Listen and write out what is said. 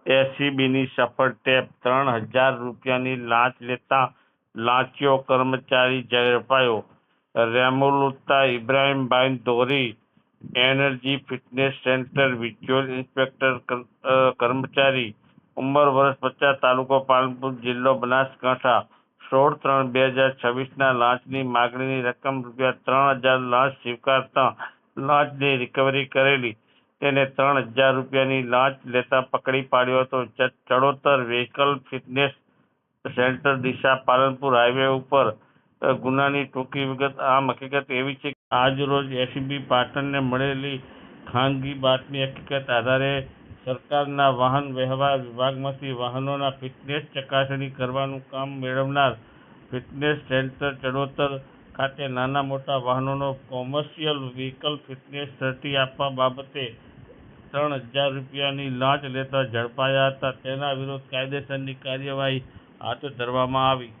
એસીબીની સફળ ટેપ, ₹3,000ની લાંચ લેતા લાંચિયો કર્મચારી ઝડપાયો. રેમુલતા ઇબ્રાહીમભાઈ ધોરી, energy fitness centre visual inspector કર્મચારી, ઉંમર વર્ષ 50, તાલુકો પાલનપુર, જિલ્લો બનાસકાંઠા, 16/3/2026ના લાંચની માગણીની રકમ ₹3,000 લાંચ સ્વીકારતા લાંચની રિકવરી કરેલી. તેને ₹3,000ની લાંચ લેતા પકડી પાડ્યો હતો. Chadotar vehicle fitness centre Deesa Palanpur highway ઉપર ગુનાની ટૂંકી વિગત. આમ હકીકત એવી છે કે આજરોજ એસીબી પાટણને મળેલી ખાનગી બાતમી હકીકત આધારે સરકારના વાહન વ્યવહાર વિભાગમાંથી વાહનોના ફિટનેસ ચકાસણી કરવાનું કામ મેળવનાર ફિટનેસ સેન્ટર ચડોતર ખાતે નાના મોટા વાહનોનો કોમર્શિયલ વ્હીકલ ફિટનેસ સર્ટી આપવા બાબતે ₹3,000ની લાંચ લેતા ઝડપાયા હતા. તેના વિરુદ્ધ કાયદેસરની કાર્યવાહી હાથ ધરવામાં આવી.